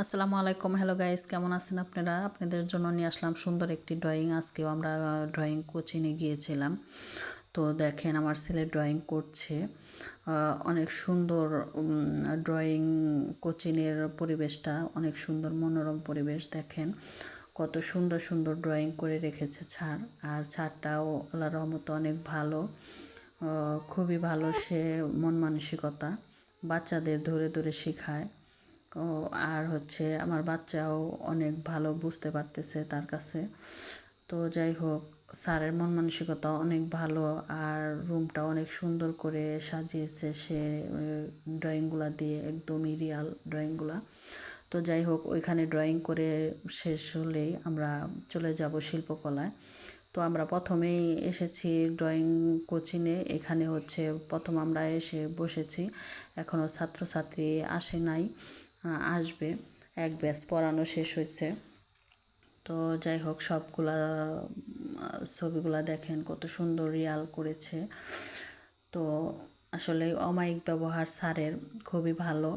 আসসালামু আলাইকুম। Hello guys, কেমন আছেন আপনারা? আপনাদের জন্য নিয়ে আসলাম সুন্দর একটি ড্রয়িং। আজকেও আমরা ড্রয়িং কোচিংয়ে গিয়েছিলাম। তো দেখেন আমার ছেলে ড্রয়িং করছে। অনেক সুন্দর ড্রয়িং কোচিংয়ের পরিবেশটা অনেক সুন্দর, মনোরম পরিবেশ। দেখেন কত সুন্দর সুন্দর ড্রয়িং করে রেখেছে ছাড়। আর ছাড়টাও আল্লাহর রহমতে অনেক ভালো, খুবই ভালো। সে মন মানসিকতা বাচ্চাদের ধরে ধরে শেখায়। ও আর হচ্ছে আমার বাচ্চাও অনেক ভালো বুঝতে পারতেছে তার কাছে। তো যাই হোক, স্যারের মন মানসিকতা অনেক ভালো। আর রুমটা অনেক সুন্দর করে সাজিয়েছে সে ড্রয়িংগুলা দিয়ে, একদমই রিয়াল ড্রয়িংগুলা। তো যাই হোক, ওইখানে ড্রয়িং করে শেষ হলেই আমরা চলে যাব শিল্পকলায়। তো আমরা প্রথমেই এসেছি ড্রয়িং কোচিংয়ে। এখানে হচ্ছে প্রথম আমরা এসে বসেছি, এখনও ছাত্রছাত্রী আসে নাই, আসবে। এক ব্যাচ পড়ানো শেষ হয়েছে। তো যাই হোক, সবগুলা ছবিগুলা দেখেন কত সুন্দর রিয়াল করেছে। তো আসলে অমায়িক ব্যবহার স্যারের খুবই ভালো,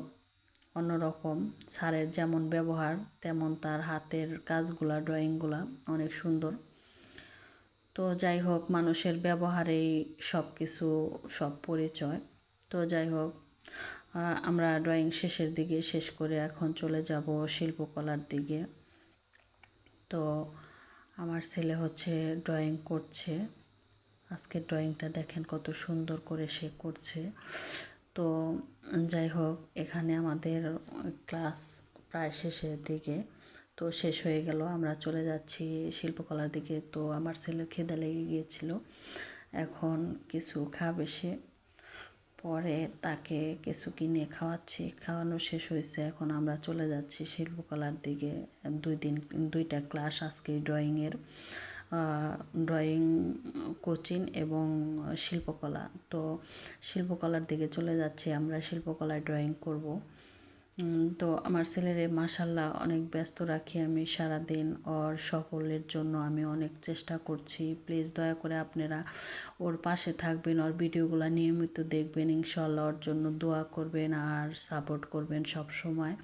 অন্যরকম। স্যারের যেমন ব্যবহার তেমন তার হাতের কাজগুলা, ড্রয়িংগুলা অনেক সুন্দর। তো যাই হোক, মানুষের ব্যবহারেই সব কিছু, সব পরিচয়। তো যাই হোক, আমরা ড্রয়িং শেষের দিকে শেষ করে এখন চলে যাব শিল্পকলার দিকে। তো আমার ছেলে হচ্ছে ড্রয়িং করছে। আজকের ড্রয়িংটা দেখেন কত সুন্দর করে সে করছে। তো যাই হোক, এখানে আমাদের ক্লাস প্রায় শেষের দিকে। তো শেষ হয়ে গেল, আমরা চলে যাচ্ছি শিল্পকলার দিকে। তো আমার ছেলের খিদে লেগে গিয়েছিল, এখন কিছু খাবে সে। পরে তাকে কিছু কিনে খাওয়াচ্ছি, খাওয়ানো শেষ হয়েছে। এখন আমরা চলে যাচ্ছি শিল্পকলার দিকে। দুইটা ক্লাস আজকে ড্রয়িংয়ের, ড্রয়িং কোচিং এবং শিল্পকলা। তো শিল্পকলার দিকে চলে যাচ্ছি আমরা, শিল্পকলায় ড্রয়িং করব। তো আমার ছেলেরে মাশাল্লাহ অনেক ব্যস্ত রাখি আমি সারাদিন। ওর সাফল্যের জন্য আমি অনেক চেষ্টা করছি। প্লিজ দয়া করে আপনারা ওর পাশে থাকবেন, ওর ভিডিওগুলো নিয়মিত দেখবেন। ইনশাল্লাহ ওর জন্য দোয়া করবেন আর সাপোর্ট করবেন সব সময়।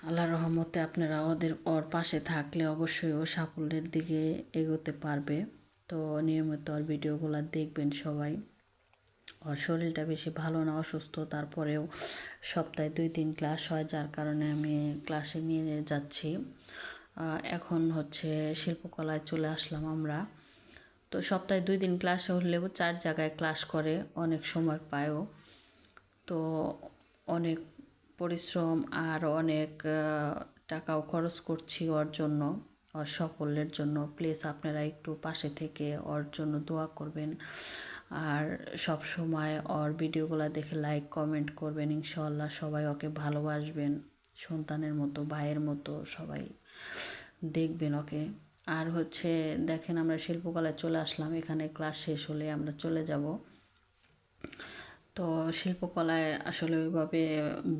আল্লাহর রহমতে আপনারা ওর পাশে থাকলে অবশ্যই ও সাফল্যের দিকে এগোতে পারবে। তো নিয়মিত ওর ভিডিওগুলো দেখবেন সবাই। ওর শরীরটা বেশি ভালো না, অসুস্থ, তারপরেও সপ্তাহে 2-3 ক্লাস হয়, যার কারণে আমি ক্লাসে নিয়ে যাচ্ছি। এখন হচ্ছে শিল্পকলায় চলে আসলাম আমরা। তো সপ্তাহে 2 দিন ক্লাস হলেও 4 জায়গায় ক্লাস করে, অনেক সময় পায়ও। তো অনেক পরিশ্রম আর অনেক টাকাও খরচ করছি ওর জন্য, ওর সাফল্যের জন্য। প্লিজ আপনারা একটু পাশে থেকে ওর জন্য দোয়া করবেন আর সব সময় ওর ভিডিওগুলো দেখে লাইক কমেন্ট করবেন। ইনশাআল্লাহ সবাই ওকে ভালোবাসবেন, সন্তানের মতো, ভাইয়ের মতো সবাই দেখবেন ওকে। আর হচ্ছে দেখেন, আমরা শিল্পকলায় চলে আসলাম। এখানে ক্লাস শেষ হলে আমরা চলে যাব। তো শিল্পকলায় আসলে ওইভাবে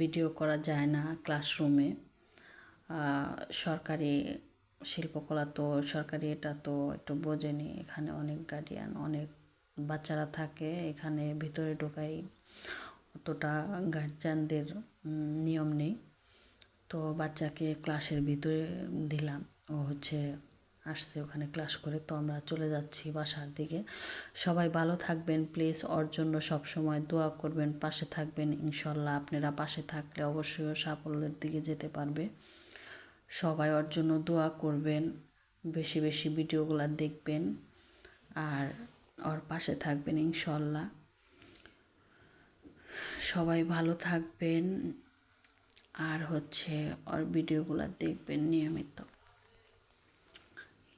ভিডিও করা যায় না ক্লাসরুমে। সরকারি শিল্পকলা তো সরকারি, এটা তো একটু বোঝেনি। এখানে অনেক গার্ডিয়ান, অনেক বাচ্চারা থাকে, এখানে ভিতরে ঢোকাই অতটা গার্জিয়ানদের নিয়ম নেই। তো বাচ্চাকে ক্লাসের ভিতরে দিলাম, ও হচ্ছে আসছে ওখানে ক্লাস করে। তো আমরা চলে যাচ্ছি বাসার দিকে। সবাই ভালো থাকবেন, প্লিজ ওর জন্য সবসময় দোয়া করবেন, পাশে থাকবেন। ইনশাল্লাহ আপনারা পাশে থাকলে অবশ্যই ও সাফল্যের দিকে যেতে পারবে। সবাই ওর জন্য দোয়া করবেন, বেশি বেশি ভিডিওগুলো দেখবেন আর ওর পাশে থাকবেন ইনশাল্লাহ। সবাই ভালো থাকবেন আর হচ্ছে ওর ভিডিওগুলো দেখবেন নিয়মিত।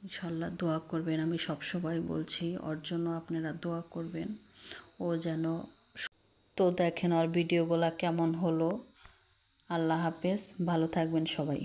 ইনশাল্লাহ দোয়া করবেন, আমি সবসময় বলছি ওর জন্য আপনারা দোয়া করবেন, ও যেন। তো দেখেন ওর ভিডিওগুলো কেমন হলো। আল্লাহ হাফেজ, ভালো থাকবেন সবাই।